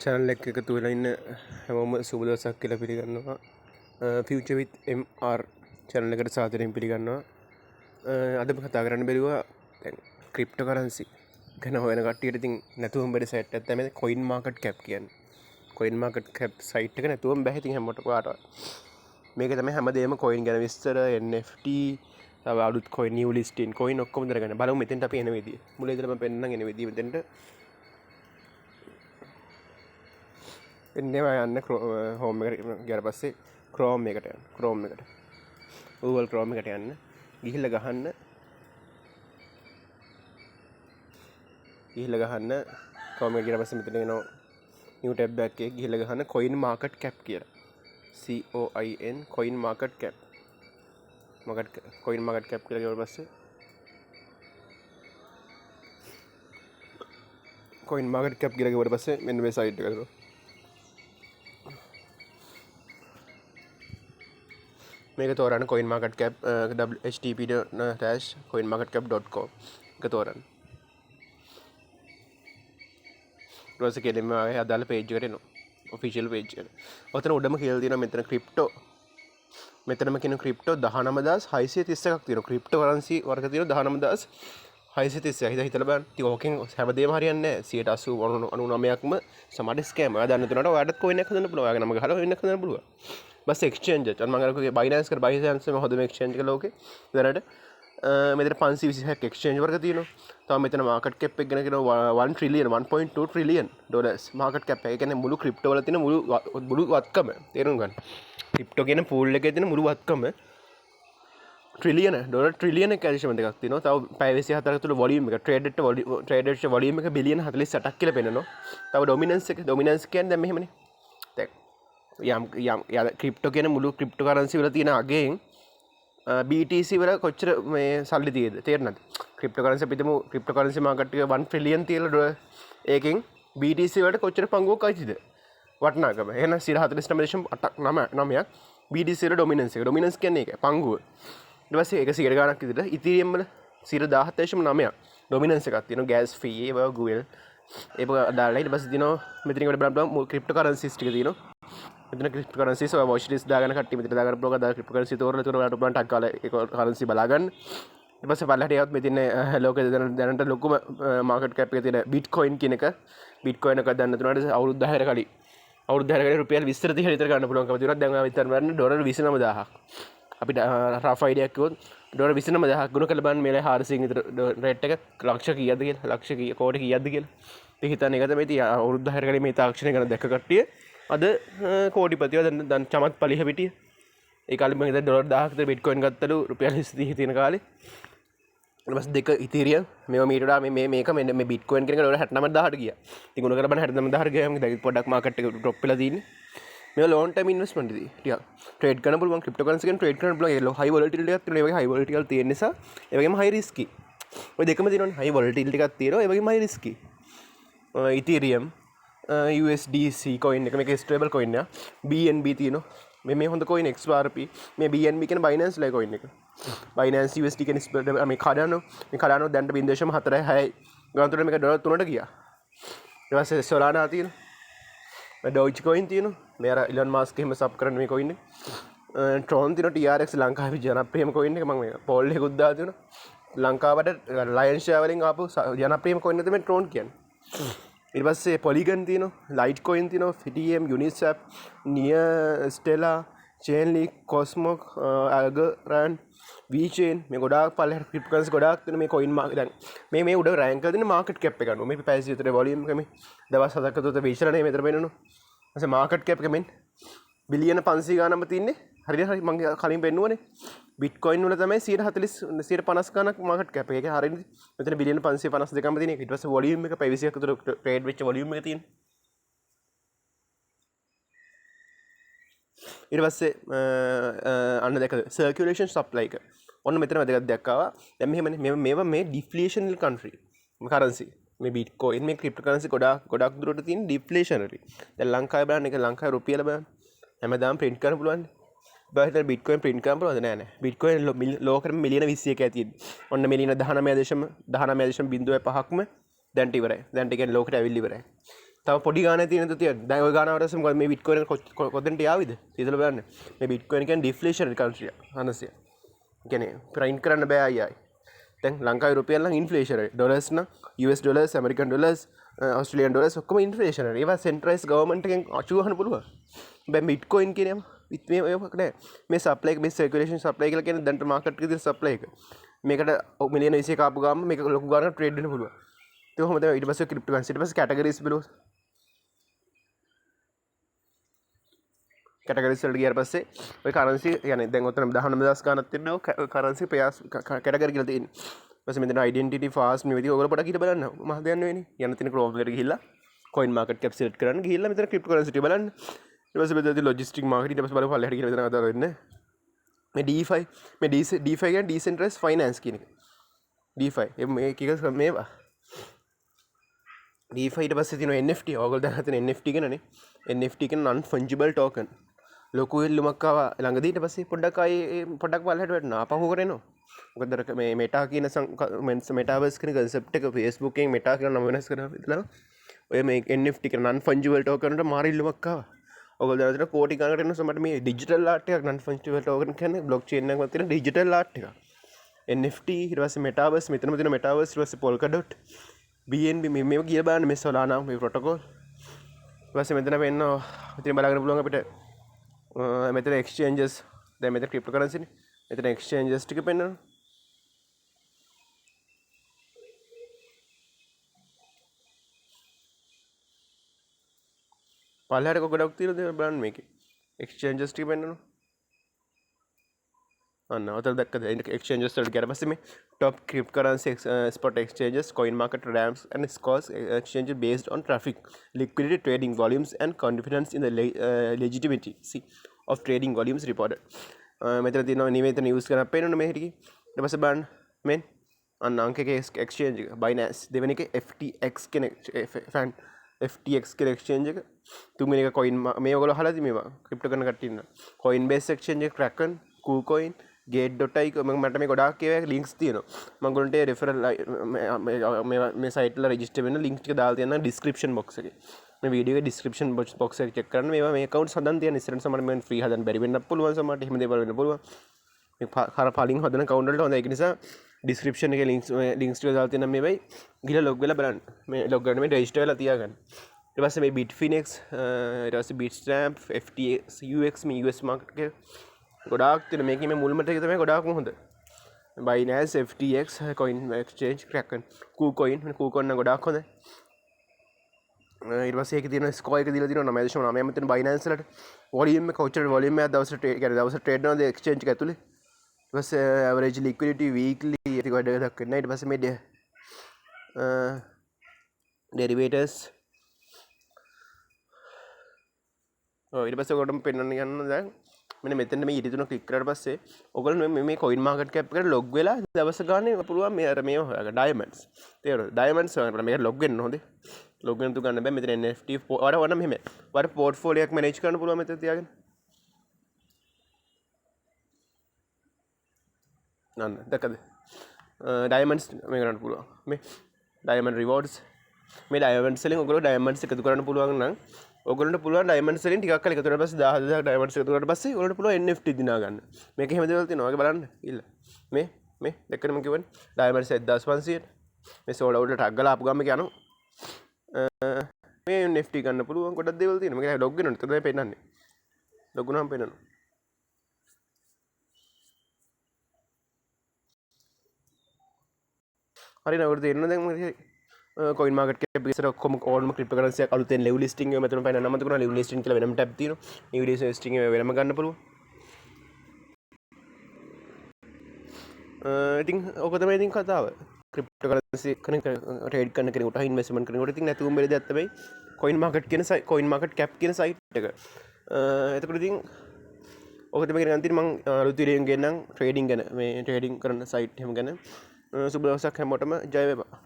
channel එක එකතු වෙලා ඉන්න හැමෝම සුබ දවසක් කියලා පිළිගන්නවා. Future with MR channel එකට සාදරයෙන් පිළිගන්නවා. අද අපි කතා කරන්න බැලුවා දැන් cryptocurrency ගැන හොයන කට්ටියට ඉතින් නැතුවම බැරි සයිට් එකක් තමයි Coinmarketcap කියන්නේ. Coinmarketcap සයිට් එක නැතුවම බෑ ඉතින් හැමෝට පාටවත්. මේක තමයි හැමදේම coin ගැන විස්තර, NFT, තව අලුත් coin, new listing coin ඔක්කොම දරගන්න. බලමු මෙතෙන්ට අපි එන විදිය. මුලින් ඉඳලා මම පෙන්නන්න එන විදිය මෙතෙන්ට. එන්නවා යන්න හෝම් එකට ගියාට පස්සේ Chrome එකට යන්න. Chrome එකට. Google Chrome එකට යන්න. ගිහිල්ලා ගහන්න Chrome එකට ගියාට පස්සේ මෙතන එනවා new tab එකක් එකේ ගිහිල්ලා ගහන්න Coinmarketcap කියලා. COIN Coinmarketcap. Coinmarketcap කියලා ගියාට පස්සේ Coinmarketcap කියලා ගියාට පස්සේ මෙන්න මේ සයිට් එක ගන්නවා. මේක තෝරන්න Coinmarketcap http://coinmarketcap.com එක තෝරන්න. ඊට පස්සේ කෙලින්ම ආයේ අදාළ page එකට එනවා. official page එකට. ඔතන උඩම කියලා තියෙනවා මෙතන crypto. මෙතනම කියන crypto 19631ක් තියෙනවා. cryptocurrency වර්ග තියෙනවා 19631. හිතලා බලන්න. ඉතින් ඕකෙන් හැමදේම හරියන්නේ නැහැ. 99%ක්ම සමහර scam. ඔයා දන්න තුනට ඔයාලට coin එකක් හදන්න පුළුවන්. ඔයාගේ නම ගහලා coin එකක් හදන්න පුළුවන්. बस एक्सचेंज है मगर Binance कर Binance में होदे में एक्सचेंज के लोग जरा मेरे 526 एक्सचेंज वर्ग तीनों तो हम इतना मार्केट कैप पे गने 1 trillion 1.2 trillion dollars market cap पे कहने मुलु क्रिप्टो वाला तीन मुलु वात्कम है तेरे गन क्रिप्टो के ने पूल लेके तीन मुलु वात्कम है ट्रिलियन है डॉलर ट्रिलियन है कैसे में देखते नो तब प्राइवेसी हाथ तो वॉल्यूम में ट्रेडेड वॉल्यूम में बिलियन हाथ ले सटक के लिए पेन नो तब डोमिनेंस के अंदर में යම් ක්‍රිප්ටෝ කියන මුළු ක්‍රිප්ටෝකරන්සි වල තියෙන අගෙන් BTC වල කොච්චර මේ සල්ලි තියෙද තේරෙනවද ක්‍රිප්ටෝකරන්සි අපිටම ක්‍රිප්ටෝකරන්සි මාකට් එක 1 ට්‍රිලියන් තියලා ඩොලර් ඒකෙන් BTC වලට කොච්චර පංගුවක් අයිතිද වටිනාකම එහෙනම් 49.8ක් BTC වල ඩොමිනන්ස් කියන්නේ ඒක පංගුව ඊට පස්සේ ඒක 100 ගණක් විතර ඉතිරියම් වල 17.9ක් ඩොමිනන්ස් එකක් තියෙනවා ගෑස් ෆී ඒවා Google ඒක දාලා ඊට පස්සේ දිනෝ මෙතනින් කොට බලන්න ක්‍රිප්ටෝකරන්සිස් ටික තියෙනවා මෙතන cryptocurrency so watch list දාගෙන කට්ටිය මෙතන දාගෙන බ්ලොග් දාලා cryptocurrency තෝරලා ඔයාලට පුළුවන් ටක් කාලා ඒක currency බලා ගන්න. ඊට පස්සේ පල්ලහට යවුත් මෙතන ලෝකේ දැනට ලොකුම market cap එකේ තියෙන bitcoin කියන එක bitcoin එක දැන් තුනට අවුරුදු 10කට කලින් රුපියල් 20 30 විතර ගන්න පුළුවන්කම තියෙනවා. දැන් ආ විතර වරන ඩොලර් 29000ක්. අපිට rough idea එකක් කිව්වොත් ඩොලර් 29000ක් ගුණ කළ බලන්න මේලේ 400 විතර රේට් එක ලක්ෂ කීයද කියලා ලක්ෂ කීය කෝටි කීයද කියලා. ඉතින් හිතන්න ඒක තමයි ඉතින් අවුරුදු 10කට කලින් මේ තාක්ෂණය ගැන දැක්ක කට්ටිය අද කෝටිපතිව දැන් චමත් පලිහ පිටිය ඒ කාලේ මම හිතුවා ඩොලර් 1000ක් විතර බිට්කොයින් ගත්තලු රුපියල් 20 තියෙන කාලේ ඊට පස්සේ දෙක ඉතීරියම් මේවා මීට වඩා මේක මේ බිට්කොයින් කියන එක ඩොලර් 69000ට ගියා. ඉතින් උන කරබන 69000ට ගියාම දැන් පොඩ්ඩක් මාකට් එක ඩ්‍රොප් වෙලා තියෙන්නේ. මේවා ලොන් ටර්ම් ඉන්වෙස්ට්මන්ට් ඉතින් ටිකක් ට්‍රේඩ් කරන්න පුළුවන් ක්‍රිප්ටෝකරන්සි එකෙන් ට්‍රේඩ් කරන්න පුළුවන්. ඒක හයි වොලටිලිටි එකක් තියෙනවා. ඒ වගේ හයි වොලටිලිටි එකක් තියෙන නිසා ඒ වගේම හයි රිස්කි. ඔය දෙකම තියෙනවනේ හයි වොලටිලිටි එකක් තියෙනවා. ඒ වගේම හයි රිස්කි. ඉතීරියම් USDC coin එක මේක stable coin එක BNB තියෙනවා මේ හොඳ coin XRP මේ BNB කියන Binance ලයි coin එක Binance USD කියන මේ Cardano දැන්ට 0.46 ගානකට මේක ඩොලර් 3ට ගියා ඊට පස්සේ Solana තියෙනවා Dogecoin තියෙනවා මේ අර Elon Musk එහෙම සබ් කරන මේ coin එක Tron තියෙනවා TRX ලංකාවේ ජනප්‍රියම coin එක මම මේ poll එකකුත් දාලා තියෙනවා ලංකාවට lion share වලින් ආපු ජනප්‍රියම coin එක තමයි Tron කියන්නේ ඊට පස්සේ Polygon තියෙනවා Litecoin තියෙනවා Ethereum Uniswap Near Stellar Chainlink Cosmos Algorand VeChain මේ ගොඩාක් පල්ලෙහාට cryptocurrency ගොඩාක් තියෙන මේ coin market දැන් මේ උඩ rank කරලා තියෙන market cap එක ගන්නවා මේ පැය විතර volume එක මේ දවස් 7ක් අතර විශ්ලේෂණය මෙතන වෙනනවා ඊපස්සේ market cap එක මෙන් බිලියන 500 ගානක් තියෙන්නේ හරියට හරි මම කලින් පෙන්නුවනේ bitcoin වල තමයි 140 ගානක් market cap එක. ඒක හරියට මෙතන බිලියන 552ක්ම තියෙන එක. ඊට පස්සේ volume එක පැය 20ක් අතර trade වෙච්ච volume එක තියෙන. ඊට පස්සේ අන්න දැක්කද circulation supply එක. ඔන්න මෙතන වැදගත් දෙයක් ආවා. දැන් මෙහෙමනේ මේවා මේ deflationary country currency. මේ bitcoin මේ cryptocurrency ගොඩක් දුරට තියෙන deflationary. දැන් ලංකාවේ බලන්න එක ලංකාවේ රුපියල බලන්න. හැමදාම print කරන්න පුළුවන්. බහිතර බිට්කොයින් print කරන්න පුළුවන්ද නෑ බිට්කොයින් ලෝකෙම මිලියන 21ක් තියෙන්නේ. ඔන්න මිලියන 19.5ක්ම දැන්ට ඉවරයි. දැන්ට කියන්නේ ලෝකෙට ඇවිල්ලා ඉවරයි. තව පොඩි ගානේ තියෙනද තියෙන්නේ. දැන් ওই ගාන වරසම මේ බිට්කොයින් කොතෙන්ට ආවිද? හිතලා බලන්න. මේ බිට්කොයින් කියන්නේ ඩිෆ්ලේෂනරි කන්ට්‍රි අනසිය. කියන්නේ ප්‍රයින්ට් කරන්න බෑ අයියයි. දැන් ලංකාවේ රුපියල් නම් ඉන්ෆ්ලේෂනරි. ඩොලර්ස් නම් US dollars, American dollars, Australian dollars ඔක්කොම ඉන්ෆ්ලේෂනරි. ඒවා සෙන්ට්‍රලයිස් ගවර්න්මන්ට් එකෙන් අචුව ගන්න පුළුවන්. බෑ බිට්කොයින් කියන්නේ මේ ඔයක් නෑ. මේ සප්ලයි එක මේ සර්කියුලේෂන් සප්ලයි කියලා කියන්නේ දැන්ට මාකට් එකේ තියෙන සප්ලයි එක. මේකට මිලියන 20 කාපු ගාම මේක ලොකු ගානක් ට්‍රේඩ් වෙන්න පුළුවන්. ඒක කොහොමද ඊට පස්සේ ක්‍රිප්ටෝකරන්සි ඊට පස්සේ කැටගරිස් බලුවොත් කැටගරිස් වලට ගියාට පස්සේ ඔය කරන්සි يعني දැන් ඔතන 19000 ගානක් තියෙනවා කරන්සි පෙයාස් කැටගරි කියලා තියෙන්නේ. ඊපස්සේ මෙතන ඩෙන්ටිටි ෆාස්ට් මේ විදිහ ඔයගොල්ලෝ පොඩක් ඊට බලන්න. මම හදන්න වෙන්නේ. යන තියෙන ක්‍රෝම් එකට ගිහිල්ලා Coinmarketcap select කරන්න ගිහිල්ලා මෙතන ක්‍රිප්ටෝකරන්සි ටික බලන්න. ඊට පස්සේ මෙතන ලොජිස්ටික් මාකට් ඊට පස්සේ බලන්න පල්ලෙහාට ගිහිල්ලා මෙතන කතා වෙන්නේ. මේ DeFi මේ DeFi කියන්නේ decentralized finance කියන එක. DeFi මේ කීක මේවා DeFi ඊට පස්සේ තියෙනවා NFT. ඔයගොල්ලෝ දැන් හදන NFT ගැනනේ. NFT කියන්නේ non fungible token. ලොකු ඉල්ලුමක් ආවා ළඟදී ඊට පස්සේ පොඩ්ඩක් බලහට වැටුණා. ආපහු කරේනෝ. මොකද මේ මෙටා කියන මෙටාවර්ස් කියන concept එක Facebook එකෙන් මෙටා කියන නම වෙනස් කරලා ඉතලා ඔය මේ NFT කියන non fungible token වලට මාර ඉල්ලුමක් ආවා. ඔයගොල්ලෝ දැන් කෝටි ගණනකට එන සමහර මේ digital art එකක් non fungible token කියන්නේ blockchain එකක් වල තියෙන digital art එකක්. NFT ඊට පස්සේ metaverse මෙතනම තියෙන metaverse ඊට පස්සේ polkadot BNB මේව කියලා බලන්න මේ Solana මේ protocol ඊට පස්සේ මෙතන වෙන්න ඉතින් බලාගන්න පුළුවන් අපිට මෙතන exchanges දැන් මෙතන cryptocurrency නේ මෙතන exchanges ටික පෙන්නනවා පල්ලෙහාට ගොඩක් තියෙනවා බලන්න මේකේ exchanges ටික පෙන්නනවා අන්න ඔතන දැක්කද exchanges වලට ගියාට පස්සේ මේ top cryptocurrency spot exchanges Coinmarket ramps and scores exchanges based on traffic liquidity trading volumes and confidence in the legitimacy of trading volumes reported මෙතන තියෙනවා නිවේදන use කරන්න පේනවනේ මේ හිටියේ ඊට පස්සේ බලන්න මෙන් අන්න අංක එකේ exchange එක Binance දෙවෙනි එක FTX කියන FTX කියන exchange එක තුන්වෙනි එක coin මේ ඔයගොල්ලෝ අහලාද මේවා crypto කරන කට්ටිය ඉන්නවා Coinbase exchange එක Kraken KuCoin gate.ai මට මේ ගොඩාක් ඒවා ලින්ක්ස් තියෙනවා මම ඔයගොල්ලන්ට referral මේ site වල register වෙන්න link ටික දාලා තියෙනවා description box එකේ මේ වීඩියෝ එකේ description box එක check කරන්න මේවා මේ accounts හදන්න තියෙන ඉස්සරහට සමහර මම free හදන්න බැරි වෙන්නත් පුළුවන් සමහරට එහෙම දේවල් වෙන්න පුළුවන් මේ පලින් හදන account වලට හොඳයි ඒක නිසා description එකේ links ටික දාලා තියෙනවා මේ වෙයි ගිහලා log වෙලා බලන්න මේ log කරන්න මේ register වෙලා තියාගන්න ඊට පස්සේ මේ Bitfinex ඊට පස්සේ Bitstamp FTX UX මේ US market එකේ ගොඩාක් තියෙන මේකේ මේ මුල්ම ටික තමයි ගොඩාක්ම හොඳ Binance FTX coin exchange Kraken KuCoin නම් ගොඩාක් හොඳයි ඊට පස්සේ ඒකේ තියෙන ස්කෝර් එක දීලා තියෙනවා 9.9 මෙතන Binance වලට වොලියුම් එක කොච්චර වොලියුම් එකක් දවසට ට්‍රේඩ් කරලා දවසට ට්‍රේඩ් කරනවද exchange එක ඇතුලේ ඊට පස්සේ average liquidity weekly ඒක වැඩ දක්වන්න ඊට පස්සේ මේ derivatives ඊට පස්සේ ඔයගොල්ලෝම පෙන්වන්න යනවා දැන් මෙන්න මෙතන මේ ඊට තුන ක්ලික් කරාට පස්සේ ඔයගොල්ලෝ මේ Coinmarketcap එකට log වෙලා දවස් ගානේ පුළුවන් මේ අර මේ හොයාගන්න diamonds තේරුණාද diamonds හොයන්න මේකට log වෙන්න හොඳේ log වෙන්න තු ගන්න බෑ මෙතන NFT වඩ මෙහෙම වඩ portfolio එකක් manage කරන්න පුළුවන් මෙතන තියාගෙන නන්න දැක්කද diamonds මේ කරන්න පුළුවන් මේ diamond rewards මේ diamonds වලින් ඔයගොල්ලෝ diamonds එකතු කරන්න පුළුවන් නම් ඔයගොල්ලන්ට පුළුවන් diamonds වලින් ටිකක් කල් එකතු කරලා පස්සේ 10000 diamonds එකතු කරලා පස්සේ ඔයගොල්ලන්ට පුළුවන් NFT දිනා ගන්න. මේක හැම දේවල් තියෙනවා. ඔයගොල්ලෝ බලන්න. ඉල්ල. මේ දැක්කම මම කියවනේ diamonds 1500ට. මේ sold out ට අග්ගලා ආපු ගාම එක යනවා. මේ NFT ගන්න පුළුවන් ගොඩක් දේවල් තියෙනවා. මේක log වෙනවනේ. එතකොට තමයි පෙන්නන්නේ. log වුණාම පෙන්නනවා. හරි නේද? ඔයාලට තේරෙනවද දැන් මම Coinmarketcap එකේ ඔක්කොම ඕනම cryptocurrency එකක් අලුතෙන් level listing එක මෙතන පයින් නම තුන level listing කියලා වෙනම tab තියෙනවා. new listing එක වෙනම ගන්න පුළුවන්. ඉතින් ඔක තමයි ඉතින් කතාව. cryptocurrency කෙනෙක් trade කරන කෙනෙකුට investment කරනකොට ඉතින් නැතුවම බැරි දෙයක් තමයි Coinmarketcap කියන site එක. එතකොට ඉතින් ඔක තමයි කියන අන්තිම මම අලුත් වීඩියෝ එකක් ගෙන්නම් trading ගැන මේ trading කරන site එහෙම ගැන සුබ දවසක් හැමෝටම ජය වේවා.